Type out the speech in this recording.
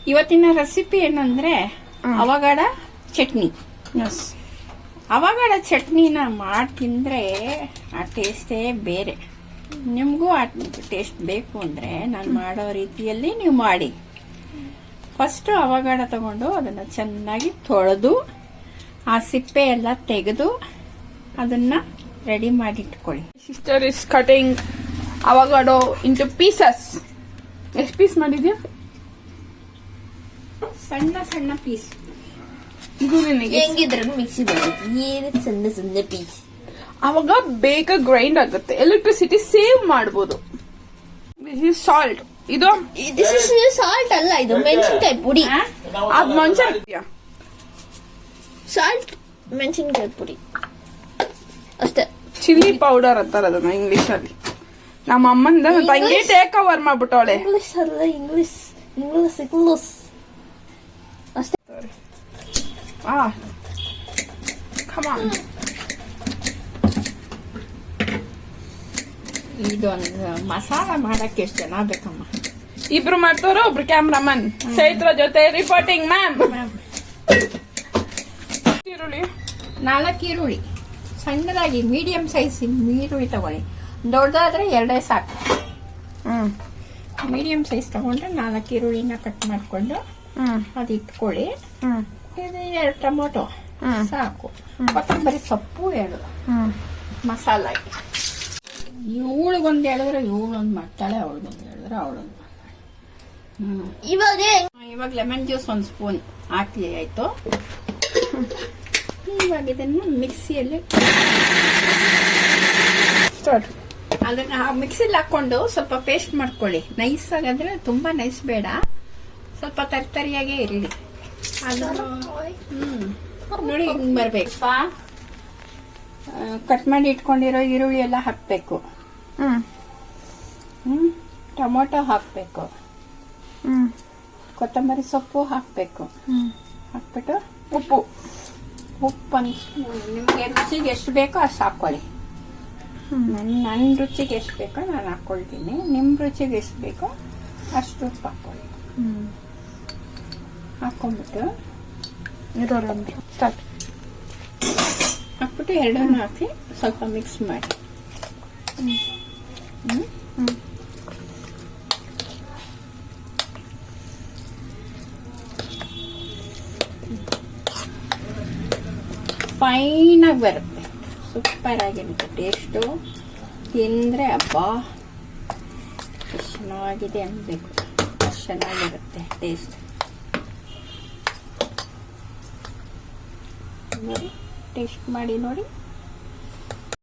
ಇವತ್ತಿನ ರೆಸಿಪಿ ಏನಂದ್ರೆ ಅವಘಡ ಚಟ್ನಿ. ಅವಘಡ ಚಟ್ನಿನ ಮಾಡಿ ತಿಂದ್ರೆ ಆ ಟೇಸ್ಟೇ ಬೇರೆ. ನಿಮಗೂ ಆ ಟೇಸ್ಟ್ ಬೇಕು ಅಂದ್ರೆ ನಾನು ಮಾಡೋ ರೀತಿಯಲ್ಲಿ ನೀವು ಮಾಡಿ. ಫಸ್ಟ್ ಅವಘಡ ತಗೊಂಡು ಅದನ್ನ ಚೆನ್ನಾಗಿ ತೊಳೆದು ಆ ಸಿಪ್ಪೆ ಎಲ್ಲ ತೆಗೆದು ಅದನ್ನ ರೆಡಿ ಮಾಡಿ ಇಟ್ಕೊಳ್ಳಿ. Sister is cutting avocado into pieces. ಎಷ್ಟು ಪೀಸ್ ಮಾಡಿದ್ಯಾ? ಸಣ್ಣ ಸಣ್ಣ ಪೀಸ್. ಇದು ನಿನಗೆ ಹೆಂಗಿದ್ರು ಮಿಕ್ಸಿ ಬರುತ್ತೆ, ಏನು ಸಣ್ಣ ಸಣ್ಣ ಪೀಸ್. ಅವಾಗ ಬೇಗ ಗ್ರೈಂಡ್ ಆಗುತ್ತೆ, ಎಲೆಕ್ಟ್ರಿಸಿಟಿ ಸೇವ್ ಮಾಡಬಹುದು. This is salt. ಇದು ಸಾಲ್ಟ್ ಅಲ್ಲ, ಇದು ಮೆಣಸಿನಕಾಯಿ ಪುಡಿ. ಅದು ಮೆಣಸಿನ ಸಾಲ್ಟ್ ಮೆಣಸಿನಕಾಯಿ ಪುಡಿ ಅಷ್ಟೇ. ಚಿಲ್ಲಿ ಪೌಡರ್ ಅಂತಾರ ಅದನ್ನ ಇಂಗ್ಲಿಷ್ ಅಲ್ಲಿ. ನಮ್ಮ ಅಮ್ಮಂದ ತಂಗಿ ಟೇಕ್ ಓವರ್ ಮಾಡ್ಬಿಟ್ಟವಳೆ. ಇಂಗ್ಲಿಷ್ ಅಲ್ಲ, ಇಂಗ್ಲಿಷ್ ಇಂಗ್ಲಿಷ್ ಇಂಗ್ಲಿಷ್ ಅಷ್ಟೇ. Come on. ಇದೊಂದು ಮಸಾಲ ಮಾಡಕ್ಕೆ ಎಷ್ಟು ಜನ ಬೇಕಮ್ಮ? ಇಬ್ರು ಮಾಡ್ತಾರೋ, ಒಬ್ರು ಕ್ಯಾಮ್ರಾಮನ್. ಚೈತ್ರ ಜೊತೆ ರಿಪೋರ್ಟಿಂಗ್ ಮ್ಯಾಮ್. ಈರುಳ್ಳಿ 4 ಈರುಳ್ಳಿ ಸಣ್ಣದಾಗಿ ಮೀಡಿಯಂ ಸೈಜ್ ಈರುಳ್ಳಿ ತಗೊಳ್ಳಿ. ದೊಡ್ಡದಾದ್ರೆ 2 ಸಾಕು. ಮೀಡಿಯಂ ಸೈಜ್ ತಗೊಂಡ್ರೆ 4 ಈರುಳ್ಳಿನ ಕಟ್ ಮಾಡ್ಕೊಂಡು ಅದು ಇಟ್ಕೊಳ್ಳಿ. ಇದು 2 ಟೊಮೊಟೊ ಸಾಕು. ಕೊತ್ತಂಬರಿ ಸೊಪ್ಪು 2 ಮಸಾಲ. ಇವಳಿಗೊಂದು ಹೇಳಿದ್ರೆ ಇವಳೊಂದು ಮಾಡ್ತಾಳೆ, ಅವಳಿಗೊಂದು ಹೇಳಿದ್ರೆ ಅವಳೊಂದು ಮಾಡ್ತಾಳೆ. ಇವಾಗ ಲೆಮನ್ ಜ್ಯೂಸ್ 1 ಸ್ಪೂನ್ ಹಾಕಿ ಆಯ್ತು. ಇವಾಗ ಇದನ್ನು ಮಿಕ್ಸಿಯಲ್ಲಿ ಅದನ್ನ ಮಿಕ್ಸಿಲಿ ಹಾಕೊಂಡು ಸ್ವಲ್ಪ ಪೇಸ್ಟ್ ಮಾಡ್ಕೊಳ್ಳಿ. ನೈಸ್ ಆಗಾದ್ರೆ ತುಂಬಾ ನೈಸ್ ಬೇಡ, ಸ್ವಲ್ಪ ತರಿಯಾಗೇ ಇರಲಿ. ಅದು ನೋಡಿ ಹಿಂಗ್ ಬರ್ಬೇಕು. ಕಟ್ ಮಾಡಿ ಇಟ್ಕೊಂಡಿರೋ ಈರುಳ್ಳಿ ಎಲ್ಲ ಹಾಕ್ಬೇಕು. ಟೊಮೊಟೊ ಹಾಕ್ಬೇಕು. ಕೊತ್ತಂಬರಿ ಸೊಪ್ಪು ಹಾಕ್ಬೇಕು. ಹಾಕ್ಬಿಟ್ಟು ಉಪ್ಪು ನಿಮ್ಗೆ ರುಚಿಗೆ ಎಷ್ಟು ಬೇಕೋ ಅಷ್ಟು ಹಾಕೊಳ್ಳಿ. ನನ್ನ ರುಚಿಗೆ ಎಷ್ಟು ಬೇಕೋ ನಾನು ಹಾಕೊಳ್ತೀನಿ. ನಿಮ್ಮ ರುಚಿಗೆ ಎಷ್ಟು ಬೇಕೋ ಅಷ್ಟು ಉಪ್ಪು ಹಾಕೊಳ್ಳಿ. ಹಾಕೊಂಡ್ಬಿಟ್ಟು ಹಾಕ್ಬಿಟ್ಟು 2 ಹಾಕಿ ಸ್ವಲ್ಪ ಮಿಕ್ಸ್ ಮಾಡಿ. ಫೈನ್ ಆಗಿ ಬರುತ್ತೆ, ಸೂಪರ್ ಆಗಿರುತ್ತೆ ಟೇಸ್ಟು. ತಿಂದ್ರೆ ಅಬ್ಬಾ ಎಷ್ಟು ಚೆನ್ನಾಗಿದೆ ಅನ್ಬೇಕು, ಅಷ್ಟು ಚೆನ್ನಾಗಿರುತ್ತೆ ಟೇಸ್ಟ್. ನೋಡಿ ಟೇಸ್ಟ್ ಮಾಡಿ ನೋಡಿ.